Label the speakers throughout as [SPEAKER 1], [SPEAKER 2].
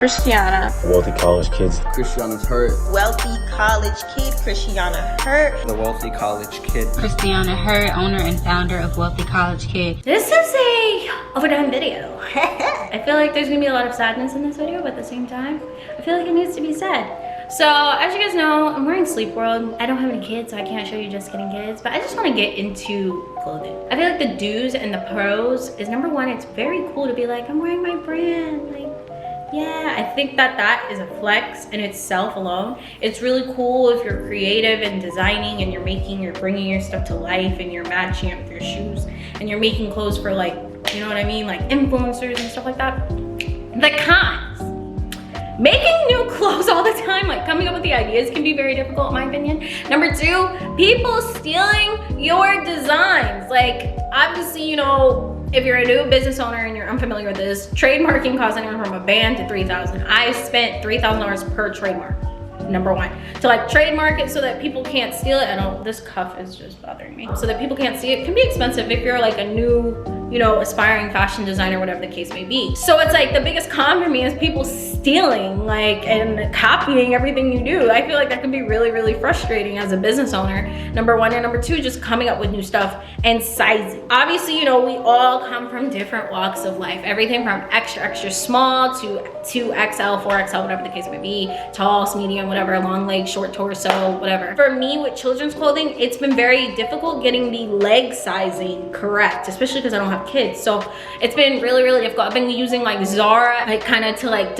[SPEAKER 1] Christianna.
[SPEAKER 2] Wealthy College Kids.
[SPEAKER 3] Christianna Hurt.
[SPEAKER 4] Wealthy College Kid, Christianna Hurt.
[SPEAKER 3] The Wealthy College Kid.
[SPEAKER 5] Christianna Hurt, owner and founder of Wealthy College Kid.
[SPEAKER 6] This is a overdone video. I feel like there's gonna be a lot of sadness in this video, but at the same time, I feel like it needs to be said. So, as you guys know, I'm wearing Sleep World. I don't have any kids, so I can't show you just getting kids, but I just want to get into clothing. I feel like the do's and the pros is, number one, it's very cool to be like, I'm wearing my brand. Like, yeah, I think that is a flex in itself alone. It's really cool if you're creative and designing and you're bringing your stuff to life and you're matching it with your shoes and you're making clothes for, like, you know what I mean? Like influencers and stuff like that. The cons. Making new clothes all the time, like coming up with the ideas, can be very difficult in my opinion. Number two, people stealing your designs. Like, obviously, you know, if you're a new business owner and you're unfamiliar with this, trademarking costs anywhere from a band to $3,000. I spent $3,000 per trademark, number one, to like trademark it so that people can't steal it. I know this cuff is just bothering me. So that people can't see it. It can be expensive if you're like a new, you know, aspiring fashion designer, whatever the case may be. So it's like the biggest con for me is people stealing, like, and copying everything you do. I feel like that can be really, really frustrating as a business owner, number one. And number two, just coming up with new stuff and sizing. Obviously, you know, we all come from different walks of life. Everything from extra, extra small to 2XL, 4XL, whatever the case may be, tall, medium, whatever, long leg, short torso, whatever. For me, with children's clothing, it's been very difficult getting the leg sizing correct, especially because I don't have kids. So it's been really, really difficult. I've been using like Zara, like kind of to like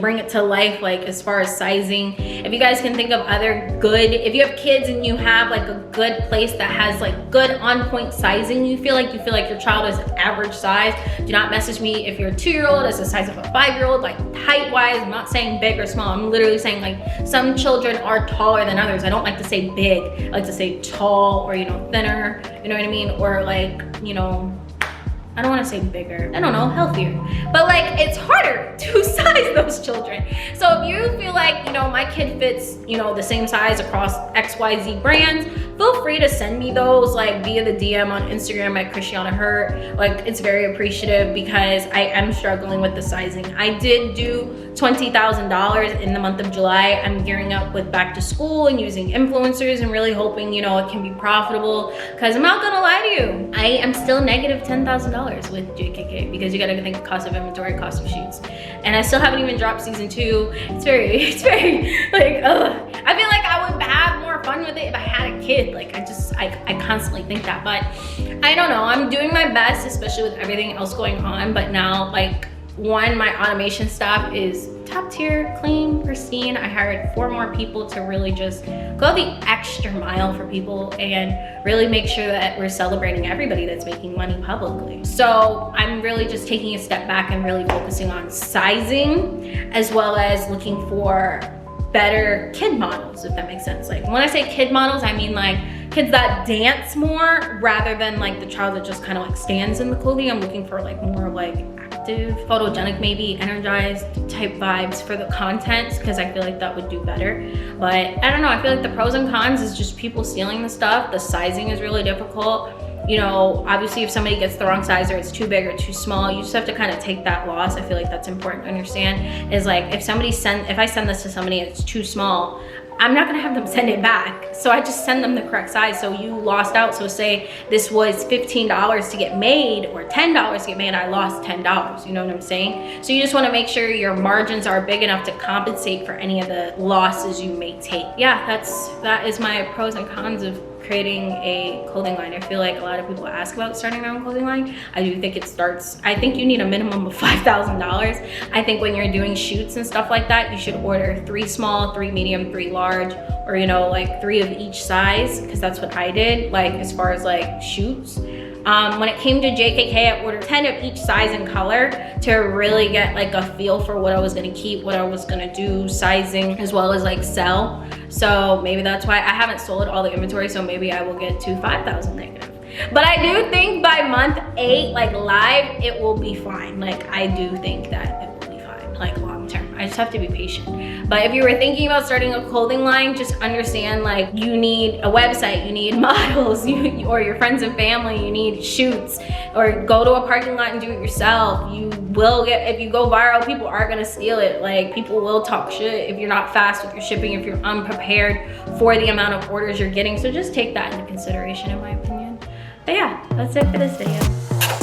[SPEAKER 6] bring it to life, like as far as sizing. If you guys can think of other good, if you have kids and you have like a good place that has like good on point sizing, you feel like your child is average size, do not message me if your 2-year-old is the size of a 5-year-old, like height wise. I'm not saying big or small. I'm literally saying like some children are taller than others. I don't like to say big. I like to say tall, or, you know, thinner, you know what I mean? Or like, you know, I don't want to say bigger, I don't know, healthier. But like, it's harder to size those children. So if you feel like, you know, my kid fits, you know, the same size across XYZ brands, feel free to send me those like via the DM on Instagram at Christianna Hurt. Like, it's very appreciative because I am struggling with the sizing. I did do $20,000 in the month of July. I'm gearing up with back to school and using influencers and really hoping, you know, it can be profitable, because I'm not gonna lie to you, I am still negative $10,000 with JKK, because you gotta think cost of inventory, cost of shoots, and I still haven't even dropped season 2. It's very like, ugh. I feel like I would have more fun with it if I had a kid. Like, I constantly think that, but I don't know. I'm doing my best, especially with everything else going on. But now, like, one, my automation staff is top tier, clean, pristine. I hired 4 more people to really just go the extra mile for people and really make sure that we're celebrating everybody that's making money publicly. So I'm really just taking a step back and really focusing on sizing, as well as looking for better kid models, if that makes sense. Like, when I say kid models, I mean like kids that dance more rather than like the child that just kind of like stands in the clothing. I'm looking for like more like active, photogenic, maybe energized type vibes for the content, because I feel like that would do better. But I don't know, I feel like the pros and cons is just people stealing the stuff. The sizing is really difficult. You know, obviously if somebody gets the wrong size or it's too big or too small, you just have to kind of take that loss. I feel like that's important to understand, is like, if I send this to somebody and it's too small, I'm not gonna have them send it back. So I just send them the correct size. So you lost out. So say this was $15 to get made or $10 to get made, I lost $10, you know what I'm saying? So you just wanna make sure your margins are big enough to compensate for any of the losses you may take. Yeah, that is my pros and cons of creating a clothing line. I feel like a lot of people ask about starting their own clothing line. I do think I think you need a minimum of $5,000. I think when you're doing shoots and stuff like that, you should order 3 small, 3 medium, 3 large, or, you know, like 3 of each size, because that's what I did, like, as far as like shoots. When it came to JKK, I ordered 10 of each size and color to really get like a feel for what I was gonna keep, what I was gonna do, sizing, as well as like sell. So maybe that's why I haven't sold all the inventory, so maybe I will get to 5,000 negative. But I do think by month 8, like live, it will be fine. Like, I do think that it will be fine, like long term. I just have to be patient. But if you were thinking about starting a clothing line, just understand, like, you need a website, you need models, or your friends and family, you need shoots, or go to a parking lot and do it yourself. You will get, if you go viral, people are gonna steal it. Like, people will talk shit if you're not fast with your shipping, if you're unprepared for the amount of orders you're getting. So just take that into consideration, in my opinion. But yeah, that's it for this video.